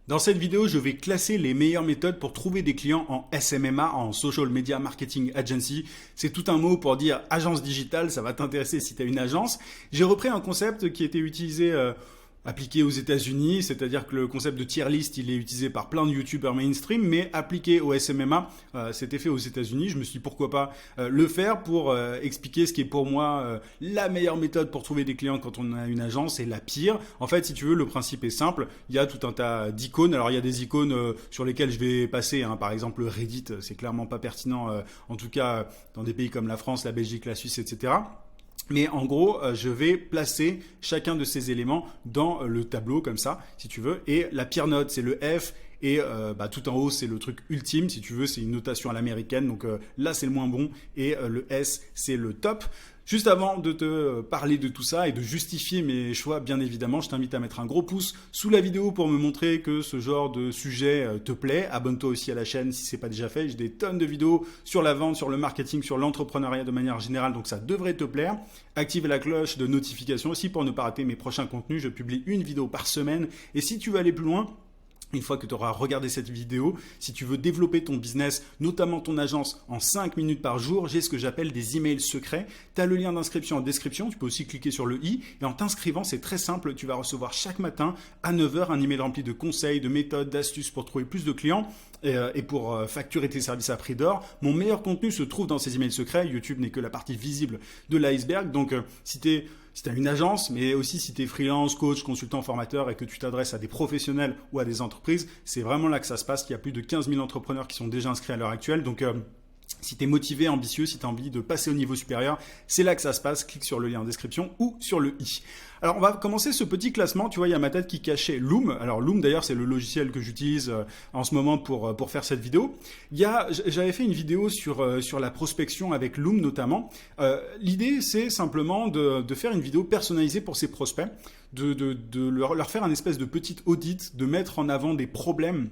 Dans cette vidéo, je vais classer les meilleures méthodes pour trouver des clients en SMMA, en Social Media Marketing Agency. C'est tout un mot pour dire agence digitale, ça va t'intéresser si tu as une agence. J'ai repris un concept qui était utilisé appliqué aux États-Unis, c'est-à-dire que le concept de tier list, il est utilisé par plein de youtubeurs mainstream, mais appliqué au SMMA, c'était fait aux États-Unis. Je me suis dit pourquoi pas le faire pour expliquer ce qui est pour moi la meilleure méthode pour trouver des clients quand on a une agence et la pire. En fait, si tu veux, le principe est simple. Il y a tout un tas d'icônes. Alors, il y a des icônes sur lesquelles je vais passer. Par exemple, Reddit, c'est clairement pas pertinent, en tout cas dans des pays comme la France, la Belgique, la Suisse, etc. Mais en gros, je vais placer chacun de ces éléments dans le tableau comme ça, si tu veux. Et la pire note, c'est le F. Et tout en haut, c'est le truc ultime, si tu veux, c'est une notation à l'américaine. Donc là, c'est le moins bon. Et le S, c'est le top. Juste avant de te parler de tout ça et de justifier mes choix, bien évidemment, je t'invite à mettre un gros pouce sous la vidéo pour me montrer que ce genre de sujet te plaît. Abonne-toi aussi à la chaîne si ce n'est pas déjà fait. J'ai des tonnes de vidéos sur la vente, sur le marketing, sur l'entrepreneuriat de manière générale, donc ça devrait te plaire. Active la cloche de notification aussi pour ne pas rater mes prochains contenus. Je publie une vidéo par semaine. Et si tu veux aller plus loin, une fois que tu auras regardé cette vidéo, si tu veux développer ton business, notamment ton agence, en 5 minutes par jour, j'ai ce que j'appelle des emails secrets. Tu as le lien d'inscription en description, tu peux aussi cliquer sur le i. Et en t'inscrivant, c'est très simple, tu vas recevoir chaque matin à 9 h un email rempli de conseils, de méthodes, d'astuces pour trouver plus de clients et pour facturer tes services à prix d'or. Mon meilleur contenu se trouve dans ces emails secrets. YouTube n'est que la partie visible de l'iceberg. Donc si tu as une agence, mais aussi si tu es freelance, coach, consultant, formateur et que tu t'adresses à des professionnels ou à des entreprises, c'est vraiment là que ça se passe. Il y a plus de 15 000 entrepreneurs qui sont déjà inscrits à l'heure actuelle. Donc, si tu es motivé, ambitieux, si tu as envie de passer au niveau supérieur, c'est là que ça se passe. Clique sur le lien en description ou sur le i. Alors, on va commencer ce petit classement. Tu vois, il y a ma tête qui cachait Loom. Alors, Loom, d'ailleurs, c'est le logiciel que j'utilise en ce moment pour faire cette vidéo. J'avais fait une vidéo sur la prospection avec Loom notamment. L'idée, c'est simplement de faire une vidéo personnalisée pour ses prospects, de leur faire un espèce de petit audit, de mettre en avant des problèmes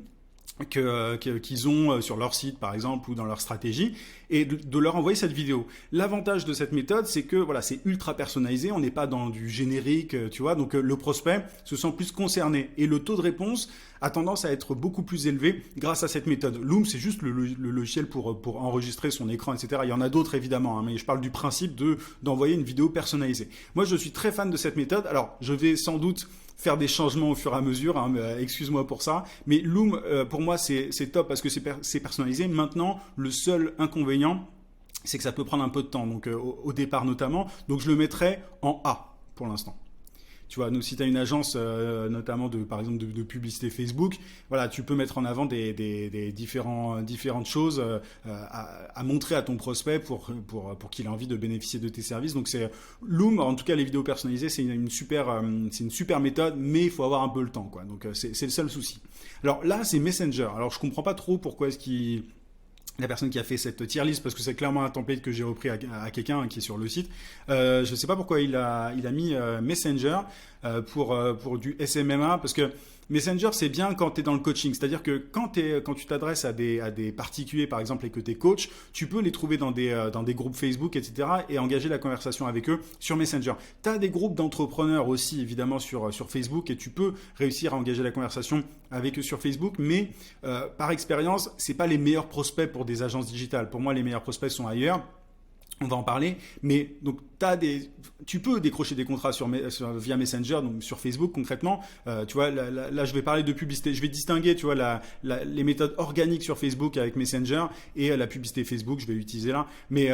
qu'ils ont sur leur site par exemple ou dans leur stratégie et de leur envoyer cette vidéo. L'avantage de cette méthode, c'est que voilà, c'est ultra personnalisé, on n'est pas dans du générique, tu vois, donc le prospect se sent plus concerné et le taux de réponse a tendance à être beaucoup plus élevé grâce à cette méthode. Loom, c'est juste le logiciel pour enregistrer son écran, etc. Il y en a d'autres évidemment, mais je parle du principe d'envoyer une vidéo personnalisée. Moi, je suis très fan de cette méthode. Alors, je vais sans doute faire des changements au fur et à mesure, excuse-moi pour ça, mais Loom, pour moi, c'est top parce que c'est personnalisé. Maintenant, le seul inconvénient, c'est que ça peut prendre un peu de temps, donc au départ notamment, donc je le mettrai en A pour l'instant. Tu vois, donc si tu as une agence notamment par exemple de publicité Facebook, voilà, tu peux mettre en avant des différentes choses à montrer à ton prospect pour qu'il ait envie de bénéficier de tes services. Donc c'est Loom, en tout cas les vidéos personnalisées, c'est une super méthode, mais il faut avoir un peu le temps, quoi. Donc c'est le seul souci. Alors là, c'est Messenger. Alors je comprends pas trop pourquoi est-ce qu'il la personne qui a fait cette tier list, parce que c'est clairement un template que j'ai repris à quelqu'un qui est sur le site. Je ne sais pas pourquoi il a mis Messenger pour du SMMA, parce que Messenger, c'est bien quand tu es dans le coaching. C'est-à-dire que quand tu t'adresses à des particuliers, par exemple, et que tu es coach, tu peux les trouver dans des groupes Facebook, etc. et engager la conversation avec eux sur Messenger. Tu as des groupes d'entrepreneurs aussi, évidemment, sur Facebook, et tu peux réussir à engager la conversation avec eux sur Facebook. Mais par expérience, ce n'est pas les meilleurs prospects pour des agences digitales. Pour moi, les meilleurs prospects sont ailleurs. On va en parler, mais donc tu peux décrocher des contrats via Messenger, donc sur Facebook concrètement. Tu vois, là, je vais parler de publicité. Je vais distinguer, tu vois, les méthodes organiques sur Facebook avec Messenger et la publicité Facebook. Je vais l'utiliser là. Mais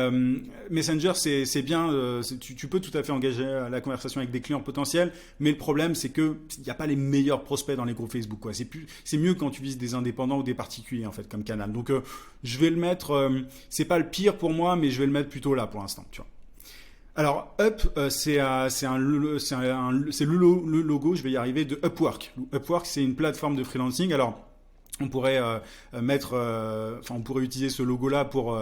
Messenger, c'est bien. Tu peux tout à fait engager la conversation avec des clients potentiels, mais le problème, c'est que il n'y a pas les meilleurs prospects dans les groupes Facebook, quoi. C'est mieux quand tu vises des indépendants ou des particuliers en fait comme canal. Donc je vais le mettre. C'est pas le pire pour moi, mais je vais le mettre plutôt là pour l'instant, tu vois. Alors Up, c'est le logo, je vais y arriver, de Upwork. Upwork, c'est une plateforme de freelancing. Alors on pourrait on pourrait utiliser ce logo-là pour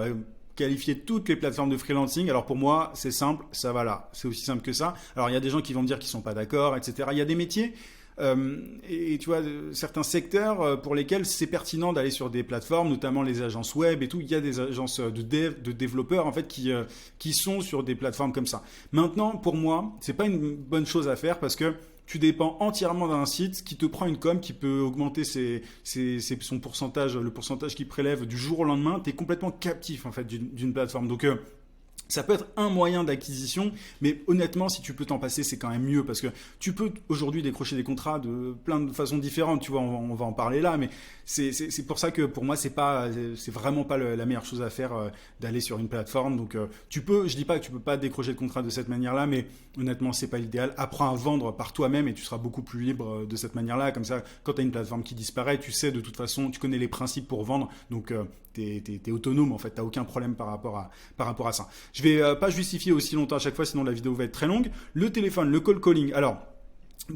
qualifier toutes les plateformes de freelancing. Alors pour moi, c'est simple, ça va là. C'est aussi simple que ça. Alors il y a des gens qui vont me dire qu'ils sont pas d'accord, etc. Il y a des métiers. Et tu vois, certains secteurs pour lesquels c'est pertinent d'aller sur des plateformes, notamment les agences web et tout. Il y a des agences de développeurs en fait qui sont sur des plateformes comme ça. Maintenant, pour moi, c'est pas une bonne chose à faire parce que tu dépends entièrement d'un site qui te prend une com, qui peut augmenter son pourcentage, le pourcentage qu'il prélève du jour au lendemain. Tu es complètement captif en fait d'une plateforme. Donc ça peut être un moyen d'acquisition, mais honnêtement, si tu peux t'en passer, c'est quand même mieux parce que tu peux aujourd'hui décrocher des contrats de plein de façons différentes. Tu vois, on va en parler là, mais c'est pour ça que pour moi, c'est vraiment pas la meilleure chose à faire d'aller sur une plateforme. Donc, je dis pas que tu peux pas décrocher de contrat de cette manière-là, mais honnêtement, c'est pas l'idéal. Apprends à vendre par toi-même et tu seras beaucoup plus libre de cette manière-là. Comme ça, quand tu as une plateforme qui disparaît, tu sais de toute façon, tu connais les principes pour vendre. Donc, t'es autonome en fait, t'as aucun problème par rapport à ça. Je vais pas justifier aussi longtemps à chaque fois, sinon la vidéo va être très longue. Le téléphone, le call calling. Alors,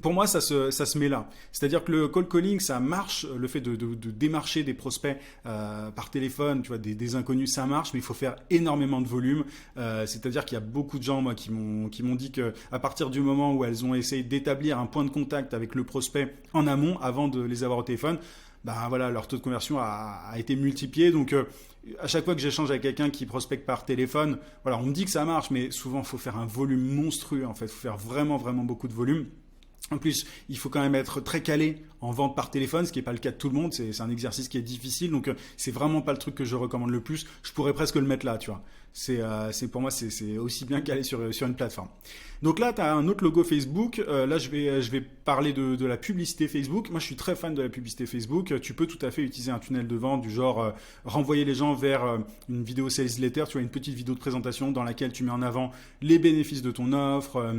pour moi, ça se met là. C'est-à-dire que le call calling, ça marche. Le fait de démarcher des prospects par téléphone, tu vois, des inconnus, ça marche, mais il faut faire énormément de volume. C'est-à-dire qu'il y a beaucoup de gens, moi, qui m'ont dit que à partir du moment où elles ont essayé d'établir un point de contact avec le prospect en amont, avant de les avoir au téléphone, ben voilà, leur taux de conversion a été multiplié. Donc, à chaque fois que j'échange avec quelqu'un qui prospecte par téléphone, voilà, on me dit que ça marche, mais souvent, il faut faire un volume monstrueux, en fait. Il faut faire vraiment, vraiment beaucoup de volume. En plus, il faut quand même être très calé en vente par téléphone, ce qui n'est pas le cas de tout le monde. C'est un exercice qui est difficile, donc c'est vraiment pas le truc que je recommande le plus. Je pourrais presque le mettre là, tu vois. Pour moi, c'est aussi bien calé sur une plateforme. Donc là, tu as un autre logo Facebook. Là, je vais parler de la publicité Facebook. Moi, je suis très fan de la publicité Facebook. Tu peux tout à fait utiliser un tunnel de vente du genre renvoyer les gens vers une vidéo sales letter, tu vois, une petite vidéo de présentation dans laquelle tu mets en avant les bénéfices de ton offre.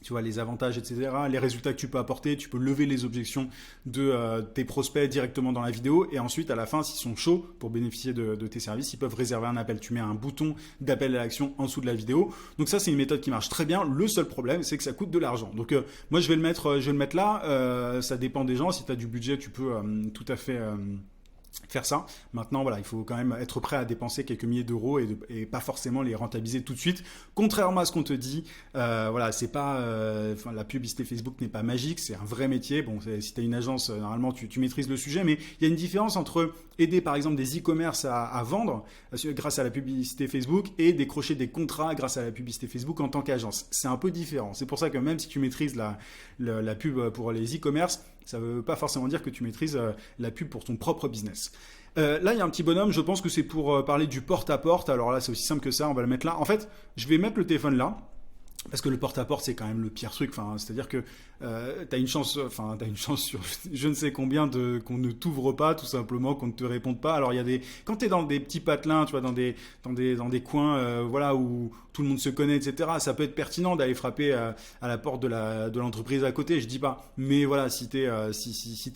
Tu vois, les avantages, etc., les résultats que tu peux apporter, tu peux lever les objections de tes prospects directement dans la vidéo et ensuite à la fin, s'ils sont chauds pour bénéficier de tes services, ils peuvent réserver un appel. Tu mets un bouton d'appel à l'action en dessous de la vidéo. Donc ça, c'est une méthode qui marche très bien. Le seul problème, c'est que ça coûte de l'argent. Donc moi, je vais le mettre là. Ça dépend des gens. Si tu as du budget, tu peux tout à fait faire ça. Maintenant, voilà, il faut quand même être prêt à dépenser quelques milliers d'euros et pas forcément les rentabiliser tout de suite. Contrairement à ce qu'on te dit, voilà, c'est pas, la publicité Facebook n'est pas magique, c'est un vrai métier. Bon, si tu as une agence, normalement, tu maîtrises le sujet, mais il y a une différence entre aider, par exemple, des e-commerce à vendre grâce à la publicité Facebook et décrocher des contrats grâce à la publicité Facebook en tant qu'agence. C'est un peu différent. C'est pour ça que même si tu maîtrises la pub pour les e-commerce, ça ne veut pas forcément dire que tu maîtrises la pub pour ton propre business. Là, il y a un petit bonhomme, je pense que c'est pour parler du porte-à-porte. Alors là, c'est aussi simple que ça, on va le mettre là. En fait, je vais mettre le téléphone là. Parce que le porte-à-porte, c'est quand même le pire truc. Enfin, c'est-à-dire que t'as une chance sur je ne sais combien qu'on ne t'ouvre pas, tout simplement, qu'on ne te réponde pas. Alors, quand t'es dans des petits patelins, tu vois, dans des coins, voilà, où tout le monde se connaît, etc. Ça peut être pertinent d'aller frapper à la porte de l'entreprise à côté. Je dis pas. Mais voilà, si t'es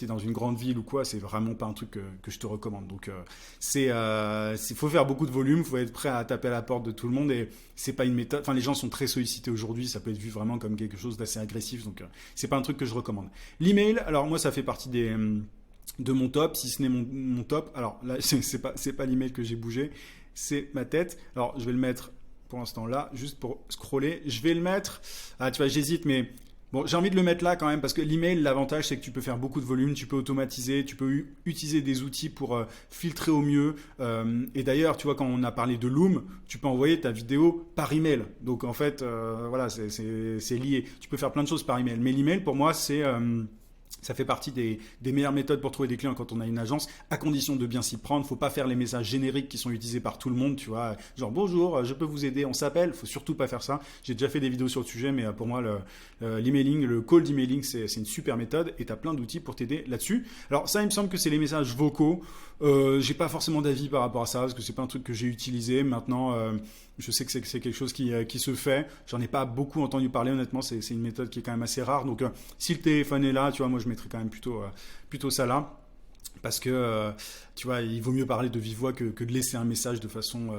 dans une grande ville ou quoi, c'est vraiment pas un truc que je te recommande. Donc, faut faire beaucoup de volume, faut être prêt à taper à la porte de tout le monde et c'est pas une méthode. Enfin, les gens sont très sollicités aujourd'hui, ça peut être vu vraiment comme quelque chose d'assez agressif, donc c'est pas un truc que je recommande. L'email, alors moi ça fait partie de mon top, si ce n'est mon top. Alors là, c'est pas l'email que j'ai bougé, c'est ma tête. Alors je vais le mettre pour l'instant là, juste pour scroller. Je vais le mettre. Ah, tu vois, j'hésite, mais bon, j'ai envie de le mettre là quand même parce que l'email, l'avantage, c'est que tu peux faire beaucoup de volume, tu peux automatiser, tu peux utiliser des outils pour filtrer au mieux. Et d'ailleurs, tu vois, quand on a parlé de Loom, tu peux envoyer ta vidéo par email. Donc en fait, voilà, c'est lié. Tu peux faire plein de choses par email. Mais l'email, pour moi, ça fait partie des meilleures méthodes pour trouver des clients quand on a une agence, à condition de bien s'y prendre. Faut pas faire les messages génériques qui sont utilisés par tout le monde, tu vois. Genre bonjour, je peux vous aider, on s'appelle. Faut surtout pas faire ça. J'ai déjà fait des vidéos sur le sujet, mais pour moi, l'emailing, le cold emailing, c'est une super méthode et tu as plein d'outils pour t'aider là-dessus. Alors ça, il me semble que c'est les messages vocaux. J'ai pas forcément d'avis par rapport à ça parce que c'est pas un truc que j'ai utilisé. Maintenant, je sais que c'est quelque chose qui se fait. J'en ai pas beaucoup entendu parler, honnêtement. C'est une méthode qui est quand même assez rare. Donc, si le téléphone est là, tu vois, moi, je mettrais quand même plutôt ça là. Parce que, tu vois, il vaut mieux parler de vive voix que de laisser un message de façon...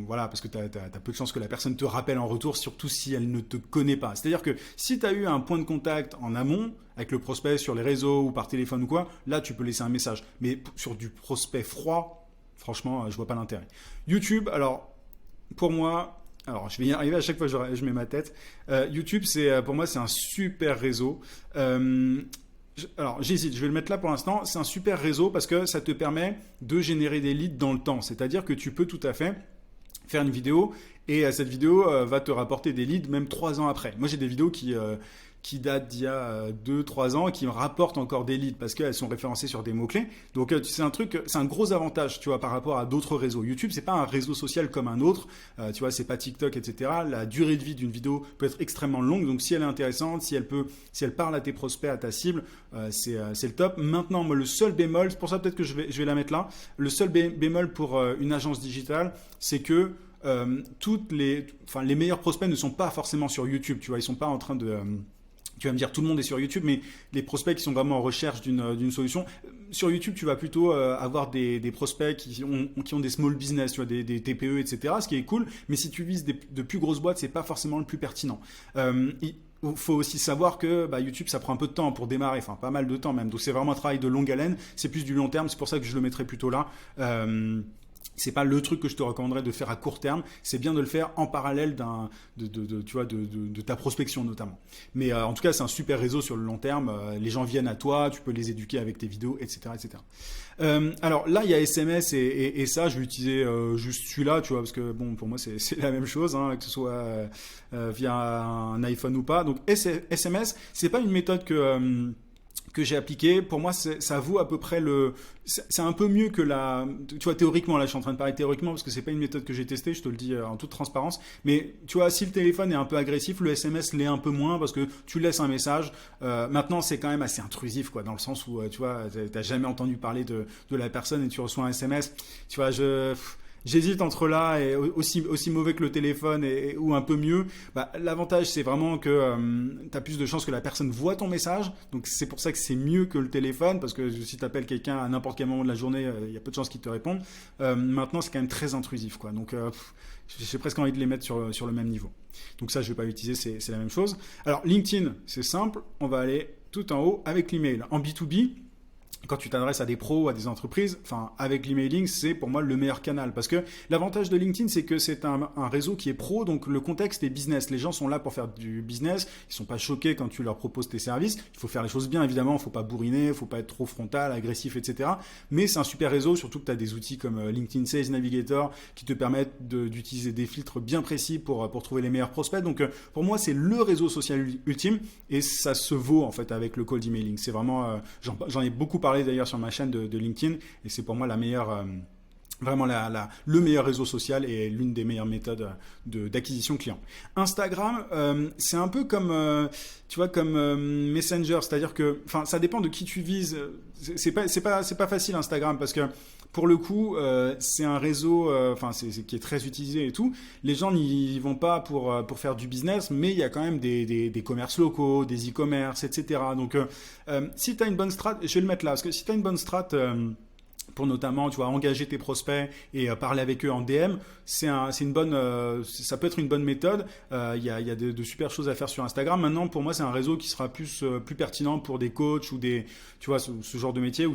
voilà, parce que tu as peu de chances que la personne te rappelle en retour, surtout si elle ne te connaît pas. C'est-à-dire que si tu as eu un point de contact en amont, avec le prospect sur les réseaux ou par téléphone ou quoi, là, tu peux laisser un message. Mais sur du prospect froid, franchement, je vois pas l'intérêt. YouTube, alors, pour moi... Alors, je vais y arriver à chaque fois que je mets ma tête. YouTube, pour moi, c'est un super réseau. Alors, j'hésite, je vais le mettre là pour l'instant. C'est un super réseau parce que ça te permet de générer des leads dans le temps. C'est-à-dire que tu peux tout à fait faire une vidéo et cette vidéo va te rapporter des leads même 3 ans après. Moi, j'ai des vidéos qui qui datent d'il y a 2-3 ans et qui me rapportent encore des leads parce qu'elles sont référencées sur des mots-clés. Donc c'est un gros avantage, tu vois, par rapport à d'autres réseaux. YouTube, c'est pas un réseau social comme un autre, tu vois, c'est pas TikTok, etc. La durée de vie d'une vidéo peut être extrêmement longue, donc si elle est intéressante, si elle parle à tes prospects, à ta cible, c'est le top. Maintenant, moi, le seul bémol, c'est pour ça peut-être que je vais la mettre là, le seul bémol pour une agence digitale, c'est que les meilleurs prospects ne sont pas forcément sur YouTube, tu vois, ils sont pas en train de... tu vas me dire tout le monde est sur YouTube, mais les prospects qui sont vraiment en recherche d'une solution, sur YouTube tu vas plutôt avoir des prospects qui ont des small business, tu vois, des TPE, etc. Ce qui est cool, mais si tu vises de plus grosses boîtes, c'est pas forcément le plus pertinent. Il faut aussi savoir que YouTube, ça prend un peu de temps pour démarrer, enfin pas mal de temps même. Donc c'est vraiment un travail de longue haleine, c'est plus du long terme, c'est pour ça que je le mettrai plutôt là. C'est pas le truc que je te recommanderais de faire à court terme. C'est bien de le faire en parallèle de ta prospection notamment. Mais en tout cas, c'est un super réseau sur le long terme. Les gens viennent à toi, tu peux les éduquer avec tes vidéos, etc., etc. Alors là, il y a SMS et ça, je vais utiliser juste celui-là, tu vois, parce que bon, pour moi, c'est la même chose, hein, que ce soit via un iPhone ou pas. Donc SMS, c'est pas une méthode que j'ai appliqué, pour moi, ça vaut à peu près c'est un peu mieux que tu vois, théoriquement, là, je suis en train de parler théoriquement parce que c'est pas une méthode que j'ai testée, je te le dis en toute transparence. Mais tu vois, si le téléphone est un peu agressif, le SMS l'est un peu moins parce que tu laisses un message. Maintenant, c'est quand même assez intrusif, quoi, dans le sens où, tu vois, t'as jamais entendu parler de la personne et tu reçois un SMS. Tu vois, j'hésite entre là et aussi mauvais que le téléphone ou un peu mieux. L'avantage, c'est vraiment que tu as plus de chances que la personne voit ton message. Donc, c'est pour ça que c'est mieux que le téléphone parce que si tu appelles quelqu'un à n'importe quel moment de la journée, il y a peu de chances qu'il te réponde. Maintenant, c'est quand même très intrusif, quoi. Donc, j'ai presque envie de les mettre sur le même niveau. Donc, ça, je vais pas l'utiliser, c'est la même chose. Alors, LinkedIn, c'est simple. On va aller tout en haut avec l'email. En B2B, quand tu t'adresses à des pros, à des entreprises, enfin, avec l'emailing, c'est pour moi le meilleur canal. Parce que l'avantage de LinkedIn, c'est que c'est un réseau qui est pro, donc le contexte est business. Les gens sont là pour faire du business, ils sont pas choqués quand tu leur proposes tes services. Il faut faire les choses bien, évidemment, il faut pas bourriner, il faut pas être trop frontal, agressif, etc. Mais c'est un super réseau, surtout que tu as des outils comme LinkedIn Sales Navigator qui te permettent d'utiliser des filtres bien précis pour trouver les meilleurs prospects. Donc, pour moi, c'est le réseau social ultime et ça se vaut, en fait, avec le cold emailing. C'est vraiment, j'en ai beaucoup parlé d'ailleurs sur ma chaîne de LinkedIn et c'est pour moi la meilleure vraiment le meilleur réseau social et l'une des meilleures méthodes d'acquisition client. Instagram, c'est un peu comme tu vois, comme Messenger, c'est-à-dire que ça dépend de qui tu vises. C'est pas facile Instagram parce que pour le coup, c'est un réseau qui est très utilisé et tout. Les gens n'y vont pas pour faire du business, mais il y a quand même des commerces locaux, des e-commerce, etc. Donc, si tu as une bonne strat, je vais le mettre là, parce que si tu as une bonne strat pour notamment, tu vois, engager tes prospects et parler avec eux en DM, ça peut être une bonne méthode. Il y a de super choses à faire sur Instagram. Maintenant, pour moi, c'est un réseau qui sera plus pertinent pour des coachs ou tu vois, ce genre de métier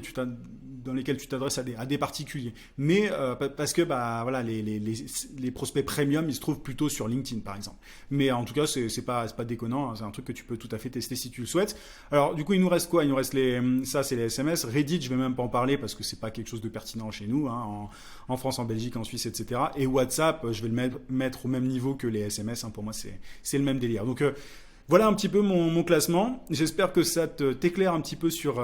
dans lesquels tu t'adresses à des particuliers. Mais parce que voilà, les prospects premium, ils se trouvent plutôt sur LinkedIn, par exemple. Mais en tout cas, c'est pas déconnant. Hein, c'est un truc que tu peux tout à fait tester si tu le souhaites. Alors, du coup, il nous reste quoi? Il nous reste ça, c'est les SMS. Reddit, je vais même pas en parler parce que c'est pas quelque chose de pertinent chez nous, hein, en France, en Belgique, en Suisse, etc. Et WhatsApp, je vais le mettre au même niveau que les SMS. Hein, pour moi, c'est le même délire. Donc, voilà un petit peu mon classement. J'espère que ça t'éclaire un petit peu sur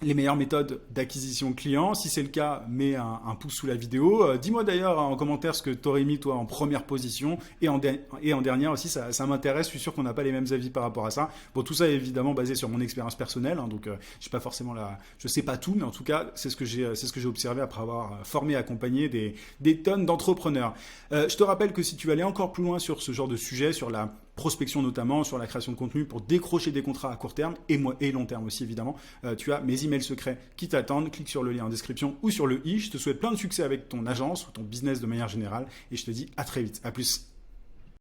les meilleures méthodes d'acquisition client. Si c'est le cas, mets un pouce sous la vidéo. Dis-moi d'ailleurs en commentaire ce que tu aurais mis toi en première position et en dernière aussi, ça m'intéresse. Je suis sûr qu'on n'a pas les mêmes avis par rapport à ça. Bon, tout ça est évidemment basé sur mon expérience personnelle, hein, donc j'ai pas forcément je sais pas tout, mais en tout cas c'est ce que j'ai observé après avoir formé et accompagné des tonnes d'entrepreneurs. Je te rappelle que si tu veux aller encore plus loin sur ce genre de sujet, sur la prospection notamment, sur la création de contenu pour décrocher des contrats à court terme et long terme aussi évidemment, tu as mes emails secrets qui t'attendent. Clique sur le lien en description ou sur le i. Je te souhaite plein de succès avec ton agence ou ton business de manière générale et je te dis à très vite. À plus.